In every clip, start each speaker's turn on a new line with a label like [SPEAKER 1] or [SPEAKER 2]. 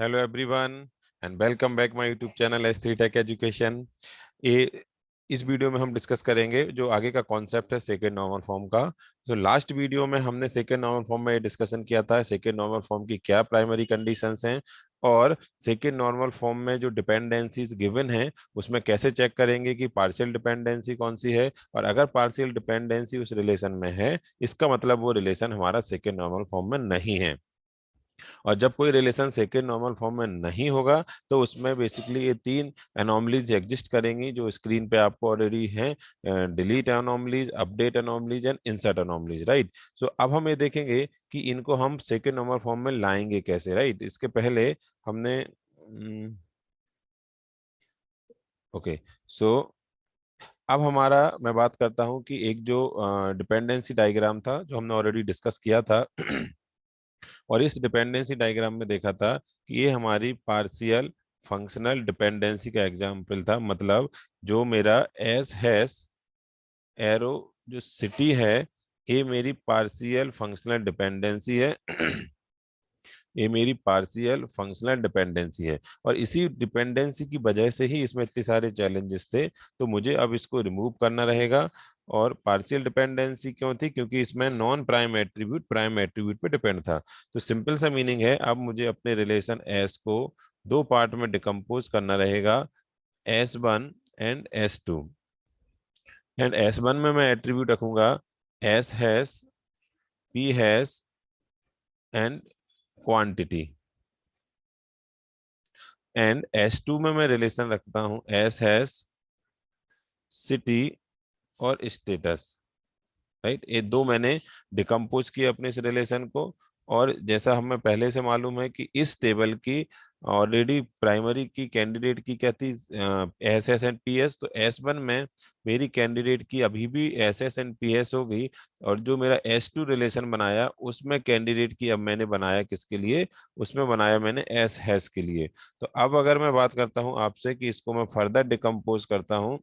[SPEAKER 1] Hello everyone and welcome back my YouTube channel S3 tech education. ये इस video में हम डिस्कस करेंगे जो आगे का कॉन्सेप्ट है सेकेंड नॉर्मल फॉर्म का। तो लास्ट वीडियो में हमने सेकेंड नॉर्मल फॉर्म में डिस्कशन किया था सेकेंड नॉर्मल फॉर्म की क्या प्राइमरी कंडीशंस हैं और सेकेंड नॉर्मल फॉर्म में जो डिपेंडेंसीज गिवन हैं उसमें कैसे चेक करेंगे कि पार्शियल डिपेंडेंसी कौन सी है, और अगर पार्शियल डिपेंडेंसी उस रिलेशन में है इसका मतलब वो रिलेशन हमारा सेकेंड नॉर्मल फॉर्म में नहीं है। और जब कोई रिलेशन सेकेंड नॉर्मल फॉर्म में नहीं होगा तो उसमें बेसिकली ये तीन एनॉमलीज एग्जिस्ट करेंगी जो स्क्रीन पे आपको ऑलरेडी हैं। Delete anomalies, update anomalies and insert anomalies, right. So अब हम ये देखेंगे कि इनको हम सेकेंड नॉर्मल फॉर्म में लाएंगे कैसे, राइट। इसके पहले हमने ओके सो अब हमारा मैं बात करता हूं कि एक जो डिपेंडेंसी डायग्राम था जो हमने ऑलरेडी डिस्कस किया था और इस डिपेंडेंसी डायग्राम में देखा था कि ये हमारी पार्शियल फंक्शनल डिपेंडेंसी का एग्जाम्पल था। मतलब जो मेरा एस हैश एरो जो सिटी है ये मेरी पार्शियल फंक्शनल डिपेंडेंसी है ये मेरी पार्शियल फंक्शनल डिपेंडेंसी है और इसी डिपेंडेंसी की वजह से ही इसमें इतने सारे चैलेंजेस थे। तो मुझे अब इसको रिमूव करना रहेगा। और पार्शियल डिपेंडेंसी क्यों थी? क्योंकि इसमें नॉन प्राइम एट्रीब्यूट पे डिपेंड था। तो सिंपल सा मीनिंग है अब मुझे अपने रिलेशन एस को दो पार्ट में डिकम्पोज करना रहेगा, S1 and S2। And S1 में मैं एट्रीब्यूट रखूंगा S hash P hash and quantity. And S2 में मैं रिलेशन रखता हूं एस हैश सिटी और स्टेटस, राइट। ये दो मैंने डिकम्पोज किए अपने इस रिलेशन को। और जैसा हमें पहले से मालूम है कि इस टेबल की ऑलरेडी प्राइमरी की कैंडिडेट की क्या थी, S S and P S. तो S1 में मेरी कैंडिडेट की अभी भी S S and P S हो गई। और जो मेरा S2 रिलेशन बनाया उसमें कैंडिडेट की अब मैंने बनाया किसके लिए? उसमें बनाया मैंने एस हैश के लिए। तो अब अगर मैं बात करता हूं आपसे कि इसको मैं फर्दर डिकम्पोज करता हूं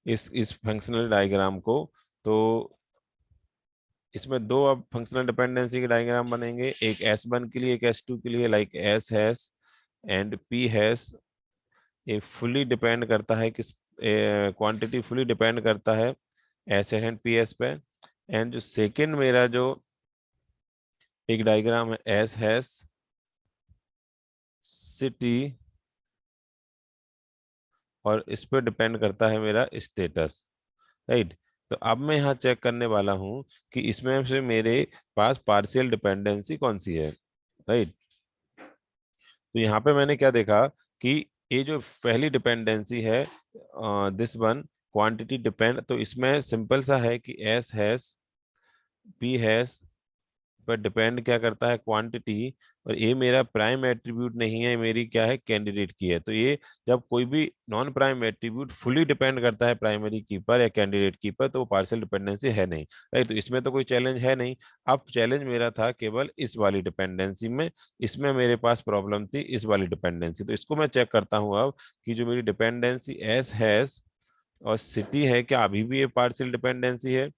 [SPEAKER 1] इस फंक्शनल डायग्राम को, तो इसमें दो अब फंक्शनल डिपेंडेंसी के डायग्राम बनेंगे, एक S1 के लिए एक S2 के लिए। Like S hash and P hash ये फुली डिपेंड करता है किस क्वांटिटी फुली डिपेंड करता है एस एंड पी एस पे। एंड जो सेकंड मेरा जो एक डायग्राम है एस हैश सिटी और इस पे डिपेंड करता है मेरा स्टेटस, राइट। तो अब मैं यहाँ चेक करने वाला हूँ कि इसमें से मेरे पास पार्शियल डिपेंडेंसी कौन सी है, राइट। तो यहाँ पे मैंने क्या देखा कि ये जो पहली डिपेंडेंसी है दिस वन क्वांटिटी डिपेंड, तो इसमें सिंपल सा है कि एस हैश पी हैश पर डिपेंड क्या करता है? क्वांटिटी। और ये मेरा प्राइम एट्रीब्यूट नहीं है, मेरी क्या है? कैंडिडेट की है। तो ये जब कोई भी non prime attribute fully depend करता है प्राइमरी की पर या कैंडिडेट की पर तो वो पार्शियल डिपेंडेंसी है नहीं, राइट। तो इसमें तो कोई चैलेंज है नहीं। अब चैलेंज मेरा था केवल इस वाली डिपेंडेंसी में। इसमें मेरे पास प्रॉब्लम थी इस वाली डिपेंडेंसी। तो इसको मैं चेक करता हूँ अब कि जो मेरी डिपेंडेंसी एस हैश और सिटी है क्या अभी भी ये पार्शियल डिपेंडेंसी है?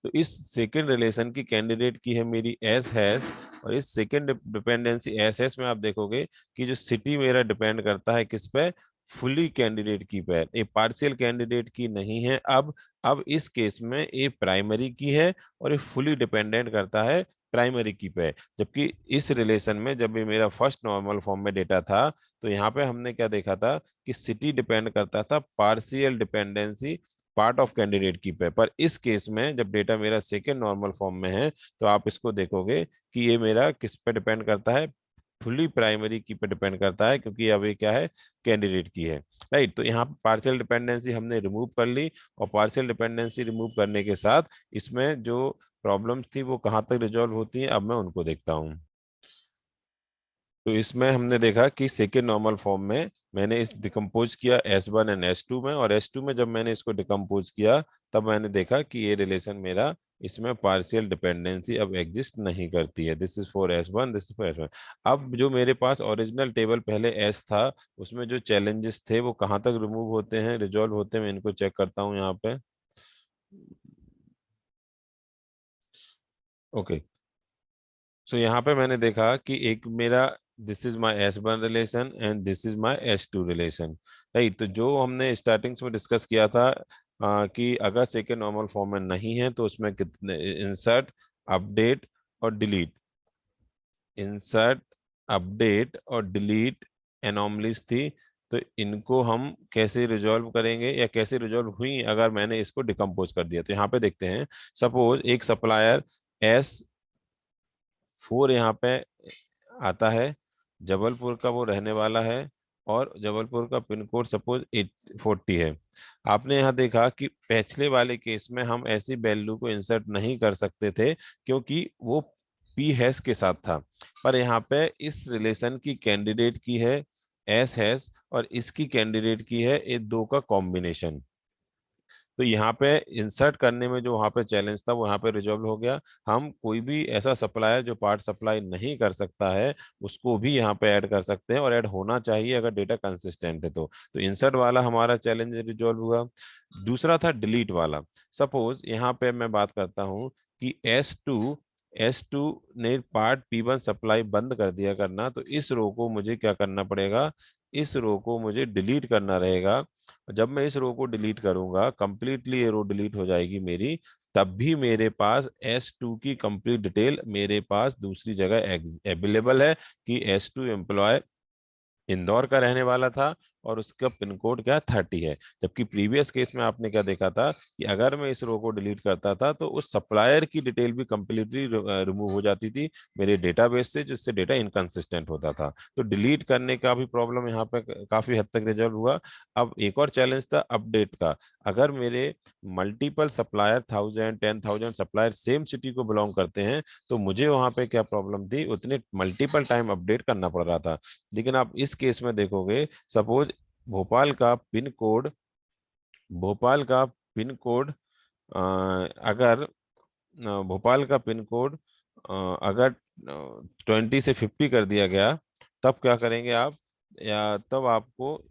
[SPEAKER 1] तो इस सेकेंड रिलेशन की कैंडिडेट की है मेरी एस हैश। और इस सेकेंड डिपेंडेंसी एस हैश में आप देखोगे कि जो सिटी मेरा डिपेंड करता है किस पे? फुली कैंडिडेट की पे। ये पार्शियल कैंडिडेट की नहीं है। अब इस केस में ये प्राइमरी की है और ये फुली डिपेंडेंट करता है प्राइमरी की पे। जबकि इस रिलेशन में जब ये मेरा फर्स्ट नॉर्मल फॉर्म में डेटा था तो यहाँ पे हमने क्या देखा था कि सिटी डिपेंड करता था partial dependency part of candidate की पे। पर इस केस में जब डेटा मेरा सेकेंड नॉर्मल फॉर्म में है तो आप इसको देखोगे कि ये मेरा किस पे डिपेंड करता है? फुली प्राइमरी की पे डिपेंड करता है, क्योंकि अब ये क्या है? कैंडिडेट की है, राइट। तो यहाँ पे पार्शियल डिपेंडेंसी हमने रिमूव कर ली। और पार्शियल डिपेंडेंसी रिमूव करने के साथ इसमें जो प्रॉब्लम्स थी वो कहाँ तक रिजॉल्व होती हैं अब मैं उनको देखता हूँ। तो इसमें हमने देखा कि सेकेंड नॉर्मल फॉर्म में मैंने इस डिकम्पोज किया S1 एंड S2 में, और S2 में जब मैंने इसको डिकम्पोज किया तब मैंने देखा कि ये रिलेशन मेरा इसमें पार्शियल डिपेंडेंसी अब एग्जिस्ट नहीं करती है। This is for S1, this is for S1। अब जो मेरे पास ओरिजिनल टेबल पहले S था उसमें जो चैलेंजेस थे वो कहाँ तक रिमूव होते हैं, रिजॉल्व होते हैं, मैं इनको चेक करता हूँ यहाँ पे। ओके सो यहाँ पे मैंने देखा कि एक मेरा this is my S1 relation and this is my S2 relation, right. तो जो हमने स्टार्टिंग में डिस्कस किया था कि अगर सेकेंड नॉर्मल फॉर्म में नहीं है तो उसमें कितने इंसर्ट, अपडेट और डिलीट, इंसर्ट, अपडेट और डिलीट एनॉमलीज थी। तो इनको हम कैसे रिजॉल्व करेंगे या कैसे रिजॉल्व हुई अगर मैंने इसको डिकम्पोज कर दिया। तो यहाँ पे देखते हैं, सपोज एक सप्लायर S4 यहाँ पे आता है, जबलपुर का वो रहने वाला है और जबलपुर का पिन कोड सपोज 840 है। आपने यहाँ देखा कि पिछले वाले केस में हम ऐसी वैल्यू को इंसर्ट नहीं कर सकते थे क्योंकि वो पी हैश के साथ था, पर यहाँ पे इस रिलेशन की कैंडिडेट की है एस हैश और इसकी कैंडिडेट की है ये दो का कॉम्बिनेशन। तो यहाँ पे इंसर्ट करने में जो वहाँ पे चैलेंज था वो यहाँ पे रिजॉल्व हो गया। हम कोई भी ऐसा सप्लायर जो पार्ट सप्लाई नहीं कर सकता है उसको भी यहाँ पे ऐड कर सकते हैं और ऐड होना चाहिए अगर डेटा कंसिस्टेंट है तो इंसर्ट वाला हमारा चैलेंज रिजॉल्व हुआ। दूसरा था डिलीट वाला। सपोज यहाँ पे मैं बात करता हूँ कि एस टू ने पार्ट P1 सप्लाई बंद कर दिया करना, तो इस रो को मुझे क्या करना पड़ेगा, इस रो को मुझे डिलीट करना रहेगा। जब मैं इस रो को डिलीट करूंगा, कंप्लीटली ये रो डिलीट हो जाएगी मेरी, तब भी मेरे पास S2 की कंप्लीट डिटेल मेरे पास दूसरी जगह अवेलेबल है कि S2 एम्प्लॉय इंदौर का रहने वाला था और उसका पिन कोड क्या 30 है। जबकि प्रीवियस केस में आपने क्या देखा था कि अगर मैं इस रो को डिलीट करता था तो उस सप्लायर की डिटेल भी कंप्लीटली रिमूव हो जाती थी मेरे डेटाबेस से, जिससे डेटा इनकंसिस्टेंट होता था। तो डिलीट करने का भी प्रॉब्लम यहाँ पे काफी हद तक रिजॉल्व हुआ। अब एक और चैलेंज था अपडेट का। अगर मेरे multiple supplier 1000 10,000 supplier same city को बिलोंग करते हैं तो मुझे वहां पे क्या प्रॉब्लम थी, उतने मल्टीपल टाइम अपडेट करना पड़ रहा था। लेकिन आप इस केस में देखोगे, सपोज भोपाल का पिन कोड भोपाल का पिन कोड अगर भोपाल का पिन कोड अगर 20 से 50 कर दिया गया, तब क्या करेंगे आप, या तब आपको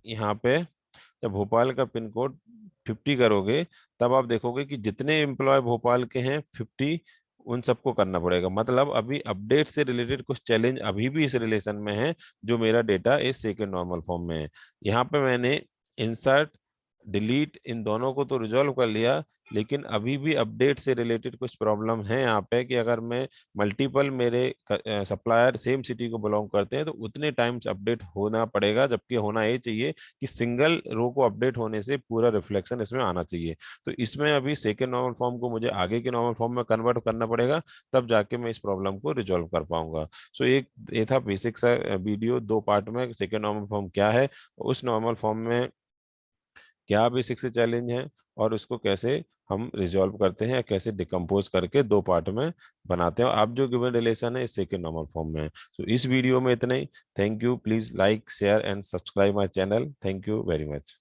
[SPEAKER 1] यहाँ पे जब भोपाल का पिन कोड 50 करोगे तब आप देखोगे कि जितने एम्प्लॉय भोपाल के हैं 50 उन सबको करना पड़ेगा। मतलब अभी अपडेट से रिलेटेड कुछ चैलेंज अभी भी इस रिलेशन में है जो मेरा डेटा इस सेकेंड नॉर्मल फॉर्म में है। यहाँ पे मैंने इंसर्ट, डिलीट इन दोनों को तो रिजॉल्व कर लिया, लेकिन अभी भी अपडेट से रिलेटेड कुछ प्रॉब्लम है यहाँ पे कि अगर मैं मल्टीपल मेरे सप्लायर सेम सिटी को बिलोंग करते हैं तो उतने टाइम्स अपडेट होना पड़ेगा, जबकि होना ये चाहिए कि सिंगल रो को अपडेट होने से पूरा रिफ्लेक्शन इसमें आना चाहिए। तो इसमें अभी सेकेंड नॉर्मल फॉर्म को मुझे आगे के नॉर्मल फॉर्म में कन्वर्ट करना पड़ेगा, तब जाके मैं इस प्रॉब्लम को रिजॉल्व कर पाऊंगा। सो एक ये था बेसिक सा वीडियो, दो पार्ट में सेकेंड नॉर्मल फॉर्म क्या है, उस नॉर्मल फॉर्म में क्या बेसिक से चैलेंज है और उसको कैसे हम रिजॉल्व करते हैं या कैसे डिकम्पोज करके दो पार्ट में बनाते हैं। आप जो गिवन रिलेशन है इस सेकेंड नॉर्मल फॉर्म में है। तो इस वीडियो में इतना ही। Thank you. Please like share and subscribe my channel. Thank you very much.